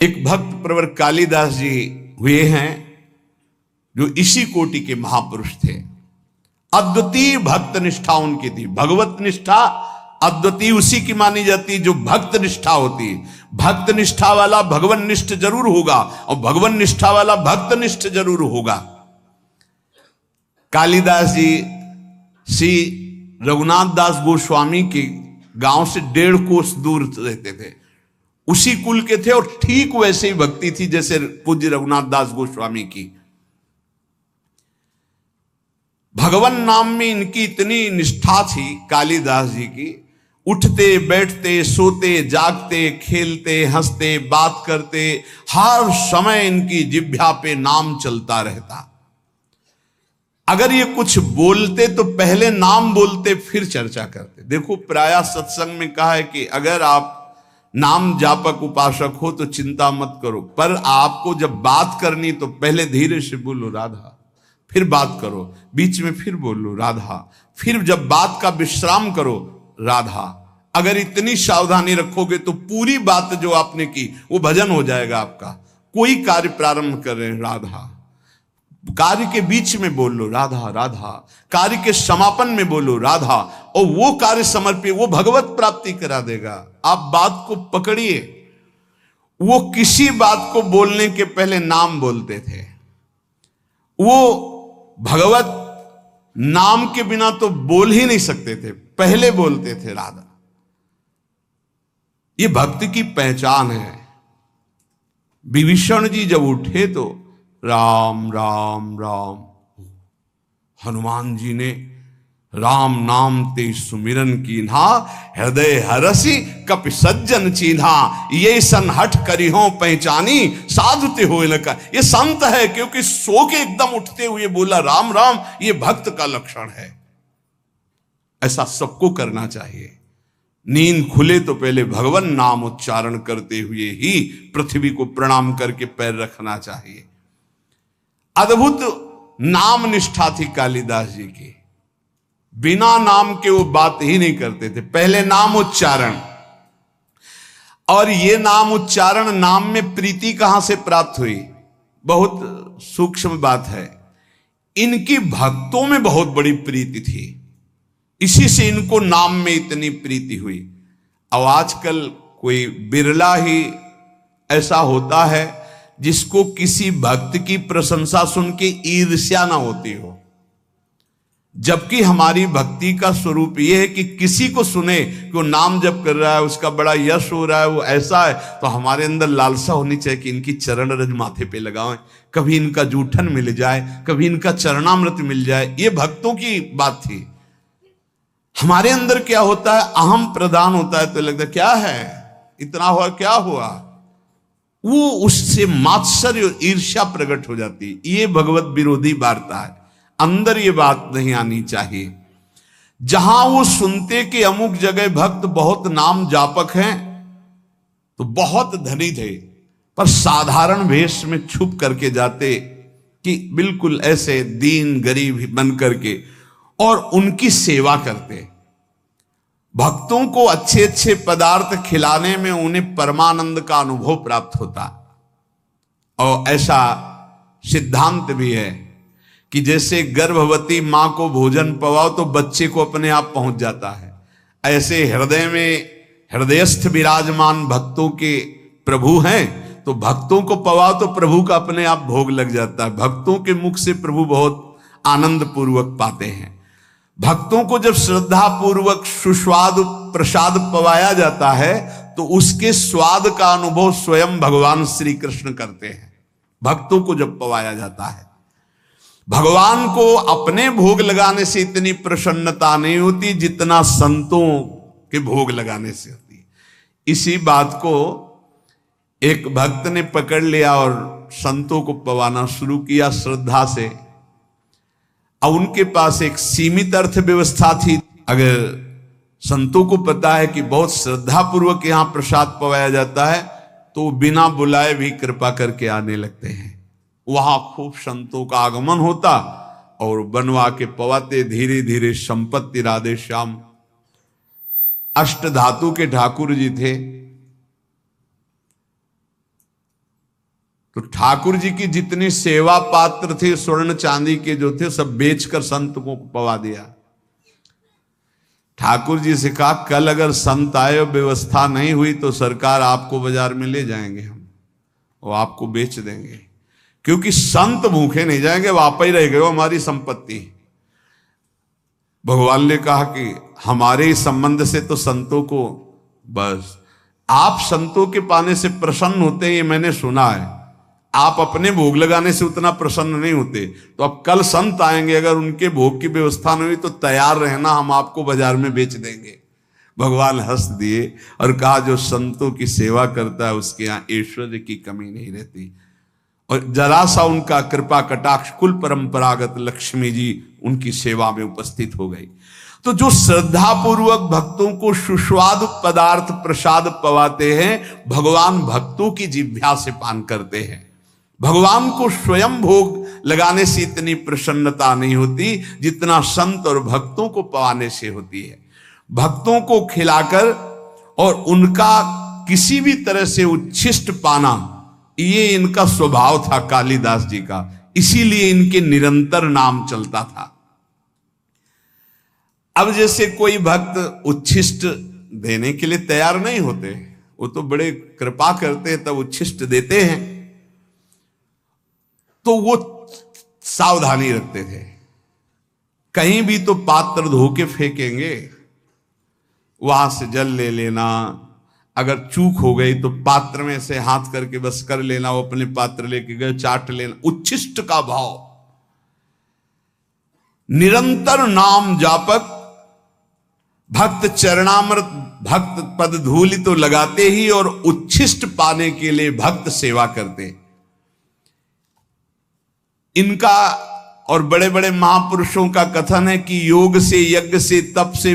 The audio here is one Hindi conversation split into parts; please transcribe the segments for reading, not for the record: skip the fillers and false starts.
एक भक्त प्रवर कालिदास जी हुए हैं जो इसी कोटि के महापुरुष थे। अद्वितीय भक्त निष्ठा उनकी थी। भगवत निष्ठा अद्वितीय उसी की मानी जाती है जो भक्त निष्ठा होती है। भक्त निष्ठा वाला भगवान निष्ठ जरूर होगा और भगवान निष्ठा वाला भक्त निष्ठ जरूर होगा। कालिदास जी श्री रघुनाथ दास गोस्वामी के गांव से 1.5 कोस दूर रहते थे, उसी कुल के थे और ठीक वैसे ही भक्ति थी जैसे पूज्य रघुनाथ दास गोस्वामी की। भगवान नाम में इनकी इतनी निष्ठा थी कालिदास जी की, उठते बैठते सोते जागते खेलते हंसते बात करते हर समय इनकी जिह्वा पे नाम चलता रहता। अगर ये कुछ बोलते तो पहले नाम बोलते फिर चर्चा करते। देखो प्रायः सत्संग में कहा है कि अगर आप नाम जापक उपासक हो तो चिंता मत करो, पर आपको जब बात करनी तो पहले धीरे से बोलो राधा, फिर बात करो, बीच में फिर बोलो राधा, फिर जब बात का विश्राम करो राधा। अगर इतनी सावधानी रखोगे तो पूरी बात जो आपने की वो भजन हो जाएगा आपका। कोई कार्य प्रारंभ कर रहे हैं राधा, कार्य के बीच में बोल लो राधा राधा, कार्य के समापन में बोलो राधा, और वो कार्य समर्पित वो भगवत प्राप्ति करा देगा। आप बात को पकड़िए। वो किसी बात को बोलने के पहले नाम बोलते थे। वो भगवत नाम के बिना तो बोल ही नहीं सकते थे, पहले बोलते थे राधा। ये भक्ति की पहचान है। विभीषण जी जब उठे तो राम राम राम, हनुमान जी ने राम नाम ते सुमिरन कीन्हा, हृदय हरसी कपि सज्जन चीन्हा, ये सन हठ करी हो पहचानी साधु ते होए न का। ये संत है क्योंकि सो के एकदम उठते हुए बोला राम राम, ये भक्त का लक्षण है। ऐसा सबको करना चाहिए। नींद खुले तो पहले भगवान नाम उच्चारण करते हुए ही पृथ्वी को प्रणाम करके पैर रखना चाहिए। अद्भुत नाम निष्ठा थी कालिदास जी की। बिना नाम के वो बात ही नहीं करते थे, पहले नाम उच्चारण। और ये नाम उच्चारण, नाम में प्रीति कहां से प्राप्त हुई, बहुत सूक्ष्म बात है। इनकी भक्तों में बहुत बड़ी प्रीति थी, इसी से इनको नाम में इतनी प्रीति हुई। अब आजकल कोई बिरला ही ऐसा होता है जिसको किसी भक्त की प्रशंसा सुन के ईर्ष्या ना होती हो, जबकि हमारी भक्ति का स्वरूप यह है कि किसी को सुने कि वो नाम जप कर रहा है, उसका बड़ा यश हो रहा है, वो ऐसा है, तो हमारे अंदर लालसा होनी चाहिए कि इनकी चरण रज माथे पे लगाएं, कभी इनका जूठन मिल जाए, कभी इनका चरणामृत मिल जाए। ये भक्तों की बात थी। हमारे अंदर क्या होता है, अहम प्रधान होता है, तो लगता है क्या है, इतना हुआ क्या हुआ, वो उससे मात्सर्य और ईर्ष्या प्रकट हो जाती। ये भगवत विरोधी वार्ता है। अंदर ये बात नहीं आनी चाहिए। जहां वो सुनते कि अमुक जगह भक्त बहुत नाम जापक हैं, तो बहुत धनी थे, पर साधारण वेश में छुप करके जाते कि बिल्कुल ऐसे दीन गरीब बन करके, और उनकी सेवा करते। भक्तों को अच्छे अच्छे पदार्थ खिलाने में उन्हें परमानंद का अनुभव प्राप्त होता। और ऐसा सिद्धांत भी है कि जैसे गर्भवती मां को भोजन पवाओ तो बच्चे को अपने आप पहुंच जाता है, ऐसे हृदय में हृदयस्थ विराजमान भक्तों के प्रभु हैं, तो भक्तों को पवाओ तो प्रभु का अपने आप भोग लग जाता है। भक्तों के मुख से प्रभु बहुत आनंद पूर्वक पाते हैं। भक्तों को जब श्रद्धा पूर्वक सुस्वाद प्रसाद पवाया जाता है तो उसके स्वाद का अनुभव स्वयं भगवान श्री कृष्ण करते हैं। भक्तों को जब पवाया जाता है, भगवान को अपने भोग लगाने से इतनी प्रसन्नता नहीं होती जितना संतों के भोग लगाने से होती है। इसी बात को एक भक्त ने पकड़ लिया और संतों को पवाना शुरू किया श्रद्धा से। अब उनके पास एक सीमित अर्थव्यवस्था थी। अगर संतों को पता है कि बहुत श्रद्धा पूर्वक यहां प्रसाद पवाया जाता है तो बिना बुलाए भी कृपा करके आने लगते हैं। वहां खूब संतों का आगमन होता और बनवा के पवाते। धीरे धीरे संपत्ति राधे श्याम अष्ट धातु के ठाकुर जी थे, तो ठाकुर जी की जितनी सेवा पात्र थे स्वर्ण चांदी के जो थे सब बेचकर संत को पवा दिया। ठाकुर जी से कहा कल अगर संत आए व्यवस्था नहीं हुई तो सरकार आपको बाजार में ले जाएंगे हम, वो आपको बेच देंगे, क्योंकि संत भूखे नहीं जाएंगे, वापस ही रह गए वो हमारी संपत्ति। भगवान ने कहा कि हमारे ही संबंध से तो संतों को, बस आप संतों के पाने से प्रसन्न होते हैं ये मैंने सुना है, आप अपने भोग लगाने से उतना प्रसन्न नहीं होते। तो अब कल संत आएंगे, अगर उनके भोग की व्यवस्था नहीं हुई तो तैयार रहना, हम आपको बाजार में बेच देंगे। भगवान हंस दिए और कहा जो संतों की सेवा करता है उसके यहाँ ऐश्वर्य की कमी नहीं रहती। और जरा सा उनका कृपा कटाक्ष, कुल परंपरागत लक्ष्मी जी उनकी सेवा में उपस्थित हो गई। तो जो श्रद्धा पूर्वक भक्तों को सुस्वादु पदार्थ प्रसाद पवाते हैं, भगवान भक्तों की जिह्वा से पान करते हैं। भगवान को स्वयं भोग लगाने से इतनी प्रसन्नता नहीं होती जितना संत और भक्तों को पवाने से होती है। भक्तों को खिलाकर और उनका किसी भी तरह से उच्छिष्ट पाना, ये इनका स्वभाव था कालिदास जी का, इसीलिए इनके निरंतर नाम चलता था। अब जैसे कोई भक्त उच्छिष्ट देने के लिए तैयार नहीं होते, वो तो बड़े कृपा करते हैं तब उच्छिष्ट देते हैं, तो वो सावधानी रखते थे। कहीं भी तो पात्र धो के फेंकेंगे, वहां से जल ले लेना, अगर चूक हो गई तो पात्र में से हाथ करके बस कर लेना, वो अपने पात्र लेके गए चाट लेना, उच्छिष्ट का भाव। निरंतर नाम जापक भक्त चरणामृत भक्त पद धूलि तो लगाते ही और उच्छिष्ट पाने के लिए भक्त सेवा करते। इनका और बड़े बड़े महापुरुषों का कथन है कि योग से, यज्ञ से, तप से,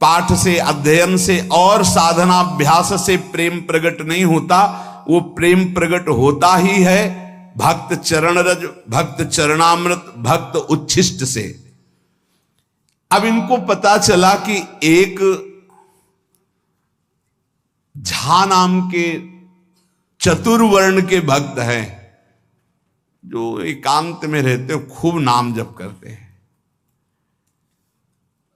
पाठ से, अध्ययन से और साधनाभ्यास से प्रेम प्रकट नहीं होता, वो प्रेम प्रकट होता ही है भक्त चरण रज, भक्त चरणामृत, भक्त उच्छिष्ट से। अब इनको पता चला कि एक झा नाम के चतुर्वर्ण के भक्त हैं जो एकांत में रहते हो खूब नाम जप करते हैं,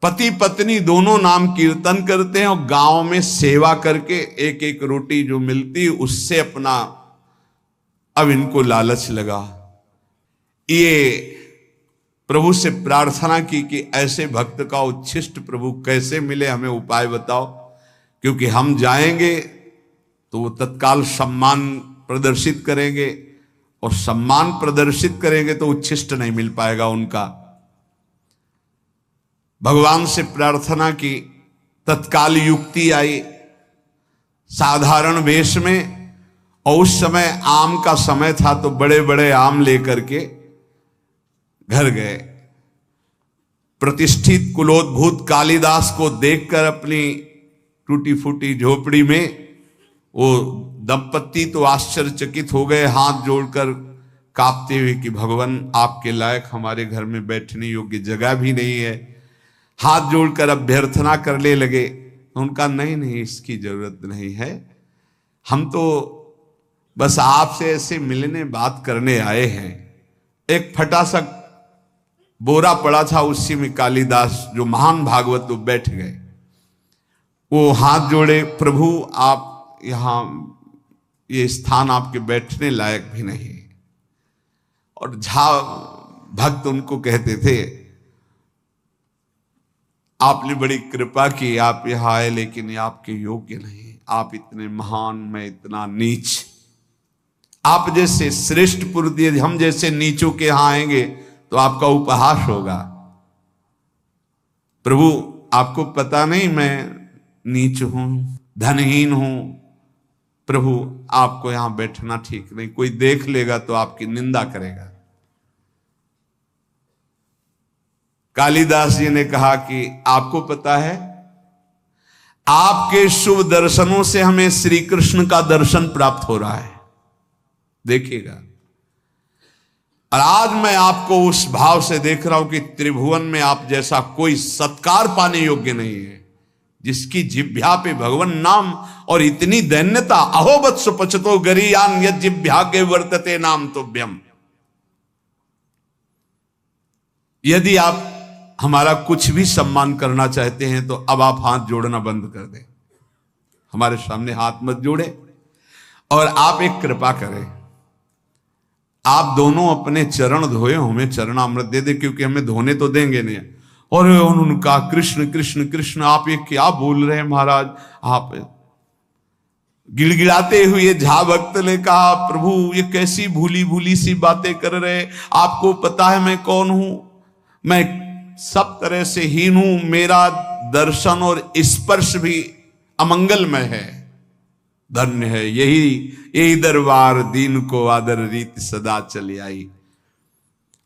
पति पत्नी दोनों नाम कीर्तन करते हैं और गांव में सेवा करके एक एक रोटी जो मिलती उससे अपना, अब इनको लालच लगा। ये प्रभु से प्रार्थना की कि ऐसे भक्त का उच्छिष्ट प्रभु कैसे मिले, हमें उपाय बताओ, क्योंकि हम जाएंगे तो वो तत्काल सम्मान प्रदर्शित करेंगे और सम्मान प्रदर्शित करेंगे तो उच्छिष्ट नहीं मिल पाएगा उनका। भगवान से प्रार्थना की, तत्काल युक्ति आई साधारण वेश में, और उस समय आम का समय था तो बड़े बड़े आम लेकर के घर गए। प्रतिष्ठित कुलोद्भूत कालिदास को देखकर अपनी टूटी फूटी झोपड़ी में वो दंपत्ति तो आश्चर्यचकित हो गए, हाथ जोड़कर कांपते हुए कि भगवान आपके लायक हमारे घर में बैठने योग्य जगह भी नहीं है। हाथ जोड़कर अभ्यर्थना करने लगे। उनका नहीं नहीं इसकी जरूरत नहीं है, हम तो बस आपसे ऐसे मिलने बात करने आए हैं। एक फटा सा बोरा पड़ा था, उसी में कालिदास जो महान भागवत वो बैठ गए। वो हाथ जोड़े, प्रभु आप यहां, ये स्थान आपके बैठने लायक भी नहीं। और झा भक्त उनको कहते थे आपने बड़ी कृपा की, आप यहां आए, लेकिन ये आपके योग्य नहीं, आप इतने महान, मैं इतना नीच। आप जैसे श्रेष्ठ पुरुष, हम जैसे नीचों के यहां आएंगे तो आपका उपहास होगा। प्रभु आपको पता नहीं मैं नीच हूं, धनहीन हूं, प्रभु आपको यहां बैठना ठीक नहीं, कोई देख लेगा तो आपकी निंदा करेगा। कालिदास जी ने कहा कि आपको पता है आपके शुभ दर्शनों से हमें श्री कृष्ण का दर्शन प्राप्त हो रहा है, देखिएगा। और आज मैं आपको उस भाव से देख रहा हूं कि त्रिभुवन में आप जैसा कोई सत्कार पाने योग्य नहीं है, जिसकी जिह्वा पे भगवन नाम और इतनी दैन्यता, अहोवत्स पचतो गरीयान यद जिह्वा के वर्तते नाम तुभ्यम। यदि आप हमारा कुछ भी सम्मान करना चाहते हैं तो अब आप हाथ जोड़ना बंद कर दें, हमारे सामने हाथ मत जोड़े, और आप एक कृपा करें, आप दोनों अपने चरण धोए, हमें चरणामृत दे दे, क्योंकि हमें धोने तो देंगे नहीं। और उन्होंने कहा कृष्ण कृष्ण कृष्ण, आप ये क्या बोल रहे हैं महाराज, आप गिड़गिड़ाते हुए झा भक्त ने कहा प्रभु ये कैसी भूली भूली सी बातें कर रहे, आपको पता है मैं कौन हूं, मैं सब तरह से हीन हूं, मेरा दर्शन और स्पर्श भी अमंगलमय है, धन्य है यही दरबार, दीन को आदर रीत सदा चली आई।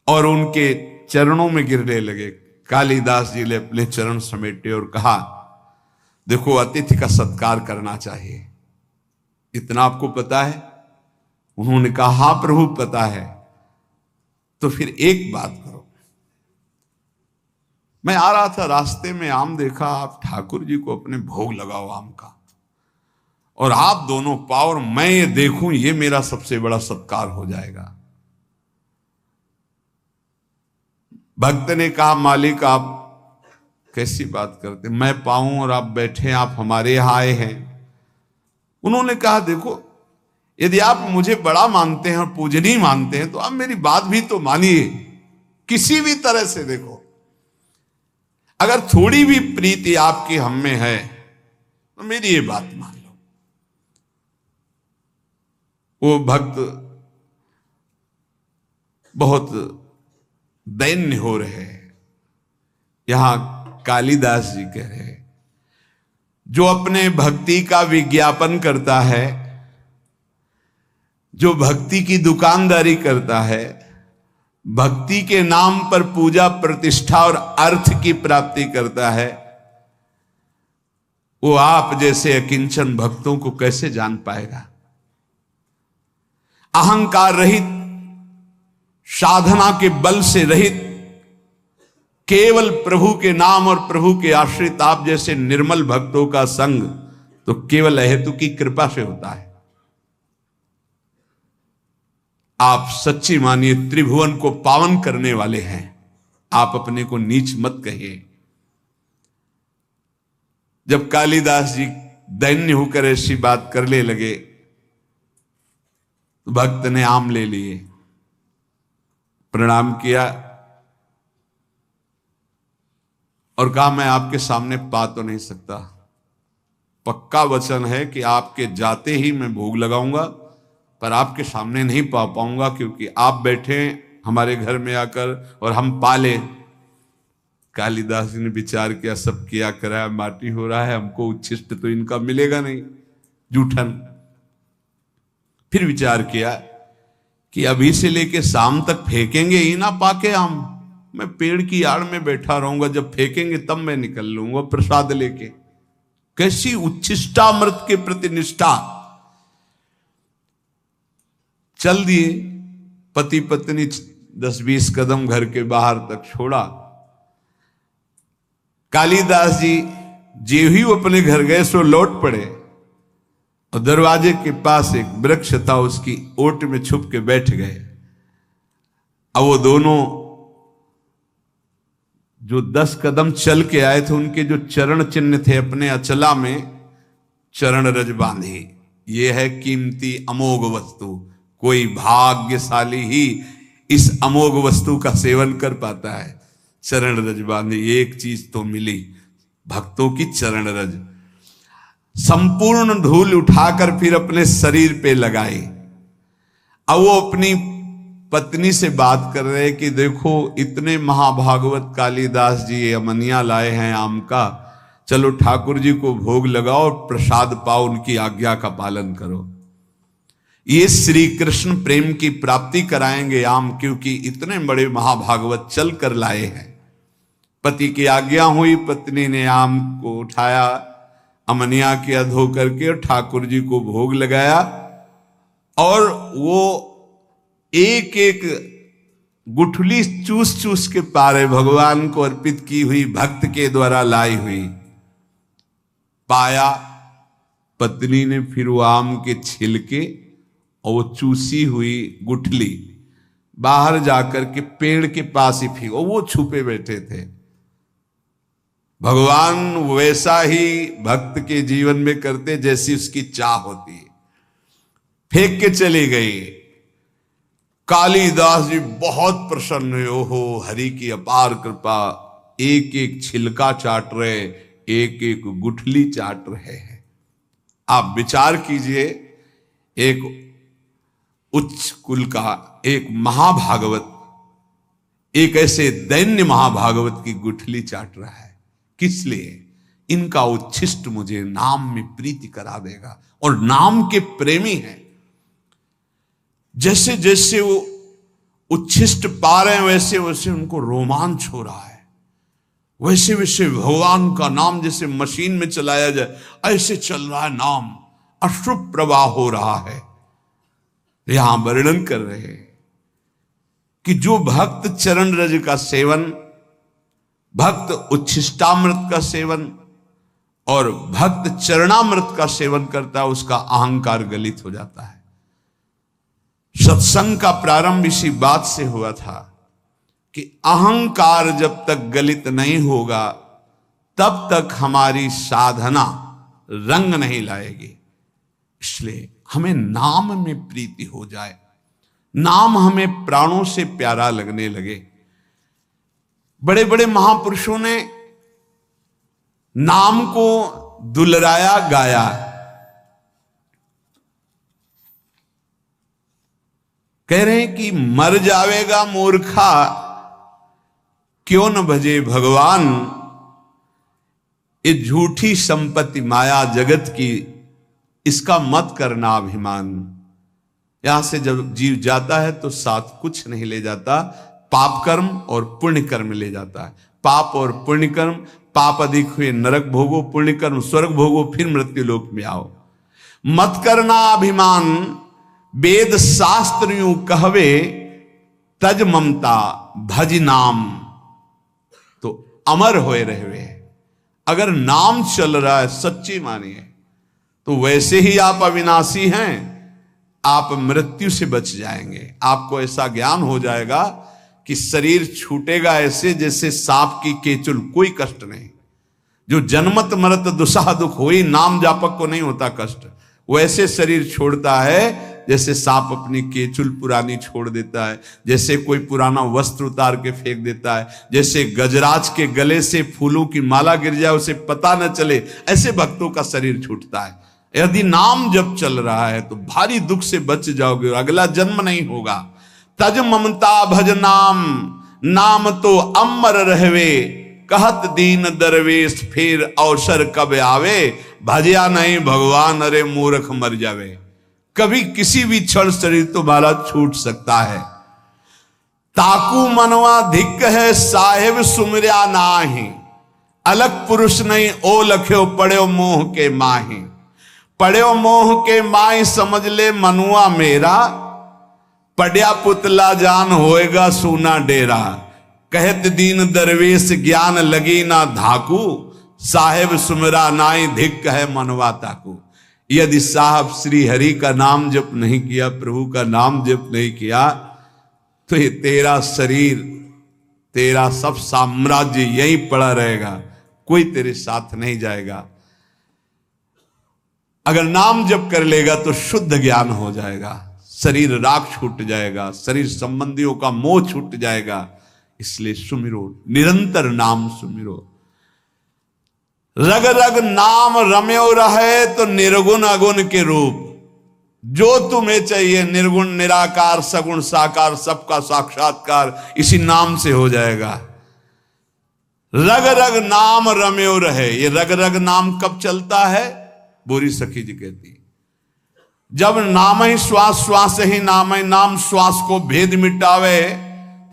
और उनके चरणों में गिरने लगे। कालिदास जी ने अपने चरण समेटे और कहा देखो अतिथि का सत्कार करना चाहिए, इतना आपको पता है? उन्होंने कहा हां प्रभु पता है। तो फिर एक बात करो, मैं आ रहा था रास्ते में आम देखा, आप ठाकुर जी को अपने भोग लगाओ आम का, और आप दोनों पाओ और मैं ये देखूं, ये मेरा सबसे बड़ा सत्कार हो जाएगा। भक्त ने कहा मालिक आप कैसी बात करते, मैं पाऊं और आप बैठे, आप हमारे यहां आए हैं। उन्होंने कहा देखो यदि आप मुझे बड़ा मानते हैं और पूजनीय मानते हैं तो आप मेरी बात भी तो मानिए, किसी भी तरह से देखो, अगर थोड़ी भी प्रीति आपकी हम में है तो मेरी ये बात मान लो। वो भक्त बहुत दैन्य हो रहे हैं। यहां कालिदास जी कह रहे हैं जो अपने भक्ति का विज्ञापन करता है, जो भक्ति की दुकानदारी करता है, भक्ति के नाम पर पूजा प्रतिष्ठा और अर्थ की प्राप्ति करता है, वो आप जैसे अकिंचन भक्तों को कैसे जान पाएगा? अहंकार रहित, साधना के बल से रहित, केवल प्रभु के नाम और प्रभु के आश्रित आप जैसे निर्मल भक्तों का संग तो केवल अहेतु की कृपा से होता है। आप सच्ची मानिए त्रिभुवन को पावन करने वाले हैं, आप अपने को नीच मत कहिए। जब कालिदास जी दैन्य होकर ऐसी बात करने लगे तो भक्त ने आम ले लिए, प्रणाम किया और कहा मैं आपके सामने पा तो नहीं सकता, पक्का वचन है कि आपके जाते ही मैं भोग लगाऊंगा, पर आपके सामने नहीं पा पाऊंगा क्योंकि आप बैठे हमारे घर में आकर और हम पाले। कालिदास जी ने विचार किया सब किया कराया माटी हो रहा है, हमको उच्छिष्ट तो इनका मिलेगा नहीं, जूठन। फिर विचार किया कि अभी से लेके शाम तक फेंकेंगे ही ना पाके आम, मैं पेड़ की आड़ में बैठा रहूंगा, जब फेंकेंगे तब मैं निकल लूंगा प्रसाद लेके। कैसी उच्छिष्टामृत के प्रति निष्ठा! चल दिए, पति पत्नी 10-20 कदम घर के बाहर तक छोड़ा। कालिदास जी जे ही अपने घर गए सो लौट पड़े और दरवाजे के पास एक वृक्ष था, उसकी ओट में छुप के बैठ गए। अब वो दोनों जो 10 कदम चल के आए थे उनके जो चरण चिन्ह थे अपने अचला में चरण रज बांधी। ये है कीमती अमोघ वस्तु, कोई भाग्यशाली ही इस अमोघ वस्तु का सेवन कर पाता है। चरण रज बांधी, एक चीज तो मिली, भक्तों की चरण रज। संपूर्ण धूल उठाकर फिर अपने शरीर पे लगाई। अब वो अपनी पत्नी से बात कर रहे कि देखो इतने महाभागवत कालिदास जी ये अमनिया लाए हैं आम का, चलो ठाकुर जी को भोग लगाओ और प्रसाद पाओ, उनकी आज्ञा का पालन करो। ये श्री कृष्ण प्रेम की प्राप्ति कराएंगे आम, क्योंकि इतने बड़े महाभागवत चल कर लाए हैं। पति की आज्ञा हुई, पत्नी ने आम को उठाया, अमनिया किया धो करके और ठाकुर जी को भोग लगाया। और वो एक एक गुठली चूस चूस के पारे भगवान को अर्पित की हुई, भक्त के द्वारा लाई हुई। पाया पत्नी ने फिर वो आम के छिलके और वो चूसी हुई गुठली बाहर जाकर के पेड़ के पास ही फेंक, वो छुपे बैठे थे। भगवान वैसा ही भक्त के जीवन में करते जैसी उसकी चाह होती है। फेंक के चली गई। कालिदास जी बहुत प्रसन्न हुए, ओहो हरि की अपार कृपा, एक एक छिलका चाट रहे, एक एक गुठली चाट रहे हैं। आप विचार कीजिए, एक उच्च कुल का एक महाभागवत एक ऐसे दैन्य महाभागवत की गुठली चाट रहा है। किस लिए? इनका उच्छिष्ट मुझे नाम में प्रीति करा देगा, और नाम के प्रेमी हैं। जैसे जैसे वो उच्छिष्ट पा रहे हैं वैसे वैसे उनको रोमांच हो रहा है, वैसे वैसे भगवान का नाम जैसे मशीन में चलाया जाए ऐसे चल रहा है नाम, अश्रु प्रवाह हो रहा है। यहां वर्णन कर रहे हैं कि जो भक्त चरण रज का सेवन, भक्त उच्छिष्टामृत का सेवन और भक्त चरणामृत का सेवन करता है, उसका अहंकार गलित हो जाता है। सत्संग का प्रारंभ इसी बात से हुआ था कि अहंकार जब तक गलित नहीं होगा तब तक हमारी साधना रंग नहीं लाएगी। इसलिए हमें नाम में प्रीति हो जाए, नाम हमें प्राणों से प्यारा लगने लगे। बड़े बड़े महापुरुषों ने नाम को दुलराया गाया। कह रहे हैं कि मर जावेगा मूर्खा क्यों न भजे भगवान, ये झूठी संपत्ति माया जगत की, इसका मत करना अभिमान। यहां से जब जीव जाता है तो साथ कुछ नहीं ले जाता, पाप कर्म और पुण्य कर्म ले जाता है। पाप और पुण्य कर्म, पाप अधिक हुए नरक भोगो, पुण्य कर्म स्वर्ग भोगो, फिर मृत्यु लोक में आओ। मत करना अभिमान, वेद शास्त्र यूं कहवे, तज ममता भज नाम, तो अमर होए रहवे। अगर नाम चल रहा है सच्ची मानिए तो वैसे ही आप अविनाशी हैं, आप मृत्यु से बच जाएंगे। आपको ऐसा ज्ञान हो जाएगा कि शरीर छूटेगा ऐसे जैसे सांप की केचुल, कोई कष्ट नहीं। जो जन्मत मरत दुसाह दुख होई, नाम जापक को नहीं होता कष्ट, वैसे शरीर छोड़ता है जैसे सांप अपनी केचुल पुरानी छोड़ देता है, जैसे कोई पुराना वस्त्र उतार के फेंक देता है, जैसे गजराज के गले से फूलों की माला गिर जाए उसे पता न चले, ऐसे भक्तों का शरीर छूटता है। यदि नाम जब चल रहा है तो भारी दुख से बच जाओगे और अगला जन्म नहीं होगा। तज ममता भज नाम, नाम तो अमर रहवे, कहत दीन दरवेश फिर अवसर कब आवे, भजिया नहीं भगवान अरे मूर्ख मर जावे। कभी किसी भी क्षण शरीर तुम्हारा छूट सकता है। ताकू मनवा धिक है साहेब सुमरिया नाही, अलग पुरुष नहीं ओ लख्यो पड़े मोह के माही। पड़े मोह के माही समझ ले मनुआ मेरा, पड़िया पुतला जान होएगा सूना डेरा। कहत दीन दरवेश ज्ञान लगी ना धाकू, साहेब सुमरा नाई धिक है मनवा ताकू। यदि साहब श्री हरि का नाम जप नहीं किया, प्रभु का नाम जप नहीं किया, तो ये तेरा शरीर, तेरा सब साम्राज्य यहीं पड़ा रहेगा, कोई तेरे साथ नहीं जाएगा। अगर नाम जप कर लेगा तो शुद्ध ज्ञान हो जाएगा, शरीर राग छूट जाएगा, शरीर संबंधियों का मोह छूट जाएगा। इसलिए सुमिरो, निरंतर नाम सुमिरो। रग रग नाम रम्यो रहे तो निर्गुण अगुण के रूप, जो तुम्हें चाहिए निर्गुण निराकार सगुण साकार सबका साक्षात्कार इसी नाम से हो जाएगा। रग रग नाम रम्यो रहे, ये रग रग नाम कब चलता है? बोरी सखी जी कहती, जब नाम ही श्वास, श्वास ही नाम ही नाम श्वास को भेद मिटावे,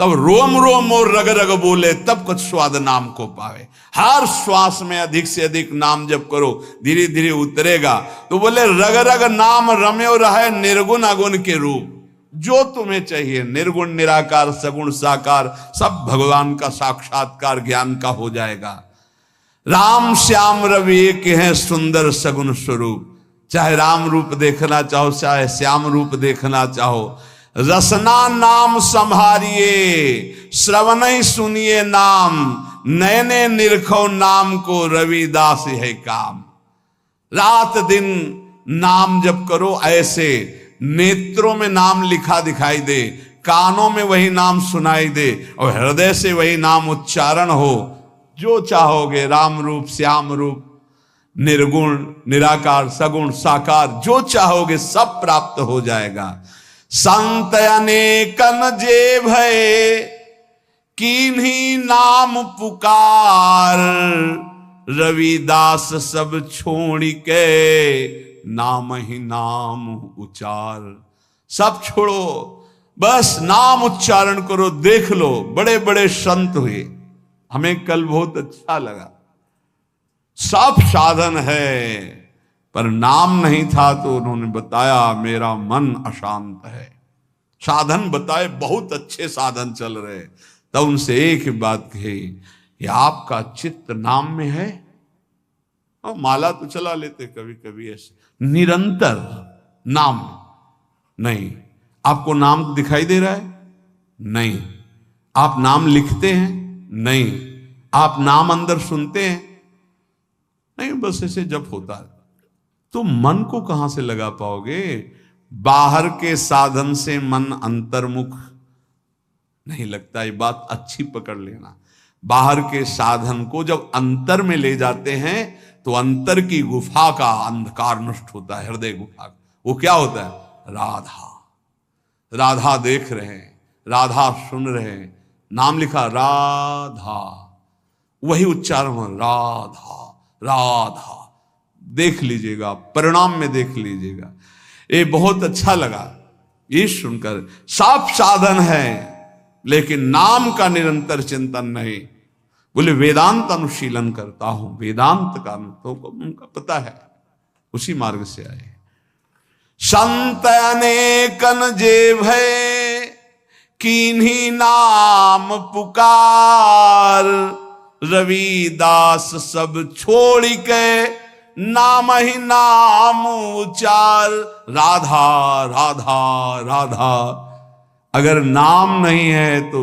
तब रोम रोम और रग रग बोले, तब कुछ स्वाद नाम को पावे। हर श्वास में अधिक से अधिक नाम जप करो, धीरे धीरे उतरेगा। तो बोले रग रग नाम रम्यो रहे निर्गुण अगुण के रूप, जो तुम्हें चाहिए निर्गुण निराकार सगुण साकार सब भगवान का साक्षात्कार ज्ञान का हो जाएगा। राम श्याम रवि एक हैं सुंदर सगुन स्वरूप। चाहे राम रूप देखना चाहो, चाहे श्याम रूप देखना चाहो, रसना नाम संभारिए, श्रवण ही सुनिए नाम, नैने निरखो नाम को, रविदास है काम। रात दिन नाम जप करो, ऐसे नेत्रों में नाम लिखा दिखाई दे, कानों में वही नाम सुनाई दे, और हृदय से वही नाम उच्चारण हो। जो चाहोगे, राम रूप, श्याम रूप, निर्गुण, निराकार, सगुण, साकार, जो चाहोगे सब प्राप्त हो जाएगा। संत अनेकन जे भय, कीन्ही नाम पुकार, रविदास सब छोड़ के, नाम ही नाम उचार। सब छोड़ो, बस नाम उच्चारण करो। देख लो, बड़े बड़े संत हुए, हमें कल बहुत अच्छा लगा। सब साधन है, पर नाम नहीं था तो उन्होंने बताया मेरा मन अशांत है। साधन बताए, बहुत अच्छे साधन चल रहे, तब उनसे एक ही बात कही कि आपका चित्त नाम में है। और माला तो चला लेते कभी कभी, ऐसे निरंतर नाम नहीं। आपको नाम दिखाई दे रहा है? नहीं। आप नाम लिखते हैं? नहीं। आप नाम अंदर सुनते हैं? नहीं, बस ऐसे जप होता है। तो मन को कहां से लगा पाओगे? बाहर के साधन से मन अंतर्मुख नहीं लगता। ये बात अच्छी पकड़ लेना। बाहर के साधन को जब अंतर में ले जाते हैं तो अंतर की गुफा का अंधकार नष्ट होता है, हृदय गुफा का। वो क्या होता है? राधा। राधा देख रहे हैं, राधा सुन रहे हैं, नाम लिखा राधा, वही उच्चारण हो, राधा राधा। देख लीजिएगा, परिणाम में देख लीजिएगा। ये बहुत अच्छा लगा ये सुनकर। सब साधन है, लेकिन नाम का निरंतर चिंतन नहीं। बोले वेदांत अनुशीलन करता हूं, वेदांत का तो उनका पता है, उसी मार्ग से आए। संत अनेकन जे भय, कीन्ही नाम पुकार, रविदास सब छोड़ के, नाम ही नाम उचार। राधा राधा राधा। अगर नाम नहीं है तो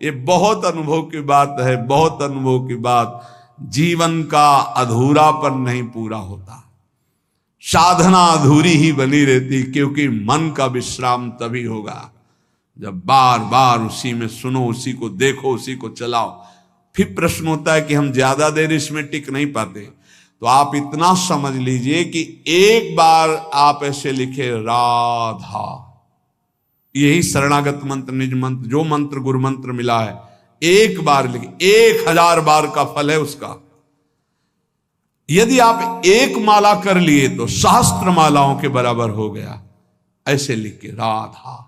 ये बहुत अनुभव की बात है, बहुत अनुभव की बात। जीवन का अधूरापन नहीं पूरा होता, साधना अधूरी ही बनी रहती, क्योंकि मन का विश्राम तभी होगा जब बार बार उसी में सुनो, उसी को देखो, उसी को चलाओ। फिर प्रश्न होता है कि हम ज्यादा देर इसमें टिक नहीं पाते। तो आप इतना समझ लीजिए कि एक बार आप ऐसे लिखे राधा, यही शरणागत मंत्र, निज मंत्र, जो मंत्र गुरु मंत्र मिला है, एक बार लिखे, 1000 बार का फल है उसका। यदि आप एक माला कर लिए तो सहस्त्र मालाओं के बराबर हो गया। ऐसे लिख के राधा।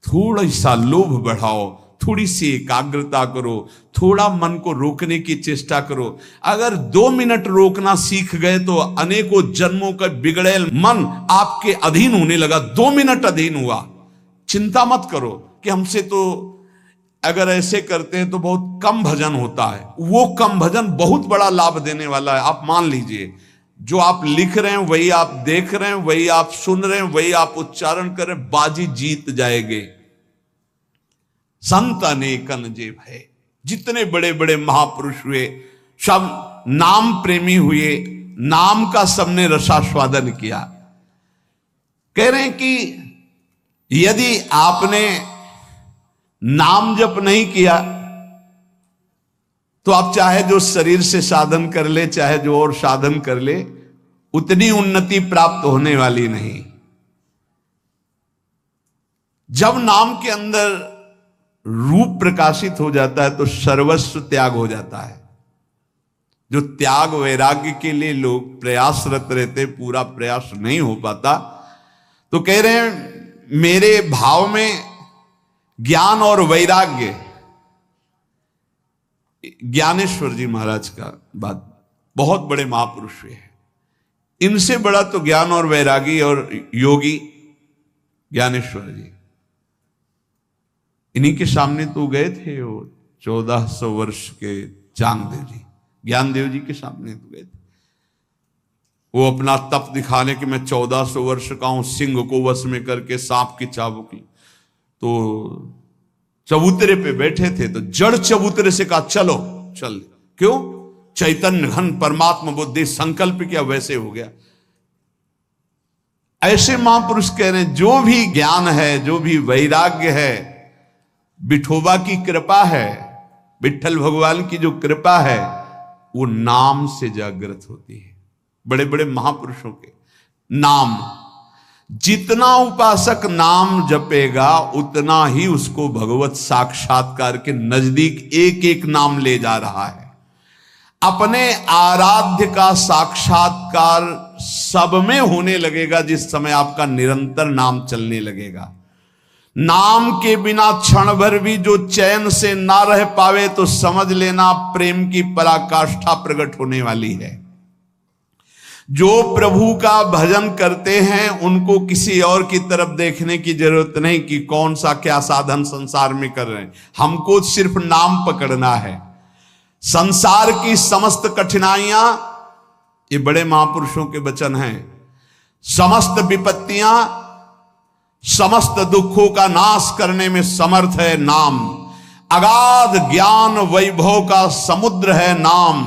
थोड़ा सा लोभ बढ़ाओ, थोड़ी सी एकाग्रता करो, थोड़ा मन को रोकने की चेष्टा करो। अगर 2 मिनट रोकना सीख गए तो अनेकों जन्मों का बिगड़ेल मन आपके अधीन होने लगा। 2 मिनट अधीन हुआ, चिंता मत करो कि हमसे तो अगर ऐसे करते हैं तो बहुत कम भजन होता है। वो कम भजन बहुत बड़ा लाभ देने वाला है। आप मान लीजिए, जो आप लिख रहे हैं वही आप देख रहे हैं, वही आप सुन रहे हैं, वही आप उच्चारण कर रहे हैं, बाजी जीत जाएंगे। संत अनेकन जे भय, जितने बड़े बड़े महापुरुष हुए सब नाम प्रेमी हुए, नाम का सबने रसास्वादन किया। कह रहे हैं कि यदि आपने नाम जप नहीं किया तो आप चाहे जो शरीर से साधन कर ले, चाहे जो और साधन कर ले, उतनी उन्नति प्राप्त होने वाली नहीं। जब नाम के अंदर रूप प्रकाशित हो जाता है तो सर्वस्व त्याग हो जाता है। जो त्याग वैराग्य के लिए लोग प्रयासरत रहते, पूरा प्रयास नहीं हो पाता। तो कह रहे हैं मेरे भाव में ज्ञान और वैराग्य, ज्ञानेश्वर जी महाराज का बात, बहुत बड़े महापुरुष हुए हैं, इनसे बड़ा तो ज्ञान और वैरागी और योगी ज्ञानेश्वर जी। इन्हीं के सामने तो गए थे वो 1400 वर्ष के चांगदेव जी, ज्ञानदेव जी के सामने तो गए थे। वो अपना तप दिखाने कि मैं 1400 वर्ष का हूं, सिंह को वश में करके सांप की चाबुक ली। तो चबूतरे पे बैठे थे तो जड़ चबूतरे से कहा चलो चल। क्यों? चैतन्य घन परमात्मा बुद्धि संकल्प किया, वैसे हो गया। ऐसे महापुरुष कह रहे हैं जो भी ज्ञान है, जो भी वैराग्य है, विठोबा की कृपा है, विठ्ठल भगवान की जो कृपा है, वो नाम से जागृत होती है। बड़े बड़े महापुरुषों के नाम, जितना उपासक नाम जपेगा उतना ही उसको भगवत साक्षात्कार के नजदीक एक एक नाम ले जा रहा है। अपने आराध्य का साक्षात्कार सब में होने लगेगा जिस समय आपका निरंतर नाम चलने लगेगा। नाम के बिना क्षण भर भी जो चैन से ना रह पावे तो समझ लेना प्रेम की पराकाष्ठा प्रकट होने वाली है। जो प्रभु का भजन करते हैं उनको किसी और की तरफ देखने की जरूरत नहीं कि कौन सा क्या साधन संसार में कर रहे हैं। हमको सिर्फ नाम पकड़ना है। संसार की समस्त कठिनाइयां, ये बड़े महापुरुषों के वचन हैं, समस्त विपत्तियां, समस्त दुखों का नाश करने में समर्थ है नाम। अगाध ज्ञान वैभव का समुद्र है नाम।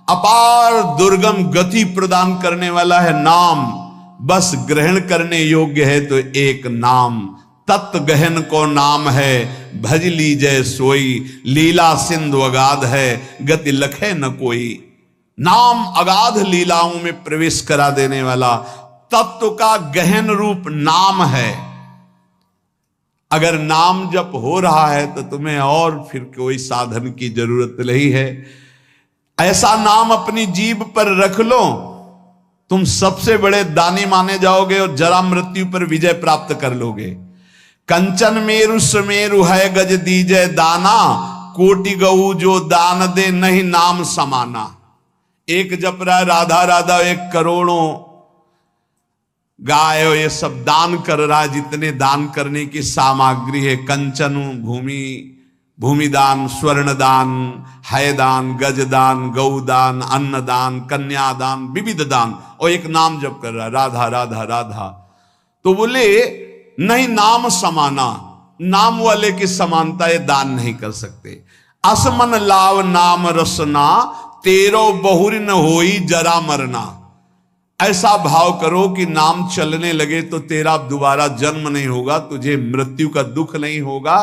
अपार दुर्गम गति प्रदान करने वाला है नाम। बस ग्रहण करने योग्य है तो एक नाम। तत्व गहन को नाम है, भज लीजय सोई। लीला सिंधु अगाध है, गति लखे न कोई। नाम अगाध लीलाओं में प्रवेश करा देने वाला तत्व का गहन रूप नाम है। अगर नाम जप हो रहा है तो तुम्हें और फिर कोई साधन की जरूरत नहीं है। ऐसा नाम अपनी जीभ पर रख लो, तुम सबसे बड़े दानी माने जाओगे और जरा मृत्यु पर विजय प्राप्त कर लोगे। कंचन मेरु सुमेरु है गज दीजय दाना। कोटि गऊ जो दान दे नहीं नाम समाना। एक जप रहा है राधा राधा, एक करोड़ों गाय ये सब दान कर रहा है। जितने दान करने की सामग्री है, कंचन, भूमिदान, स्वर्णदान, हैदान, गजदान, गौदान, अन्नदान, कन्यादान, विविध दान, और एक नाम जप कर रहा है राधा राधा राधा। तो बोले नहीं नाम समाना, नाम वाले की समानता ये दान नहीं कर सकते। असमन लाव नाम रसना, तेरो बहुरी न होई जरा मरना। ऐसा भाव करो कि नाम चलने लगे तो तेरा दोबारा जन्म नहीं होगा, तुझे मृत्यु का दुख नहीं होगा।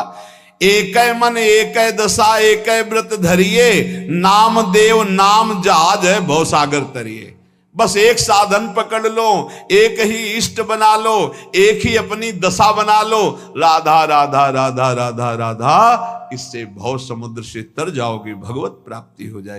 एक मन एक दशा एक व्रत धरिए। नाम देव नाम जहाज है भवसागर तरिए। बस एक साधन पकड़ लो, एक ही इष्ट बना लो, एक ही अपनी दशा बना लो, राधा राधा राधा राधा राधा। इससे भव समुद्र से तर जाओगे, भगवत प्राप्ति हो जाएगी।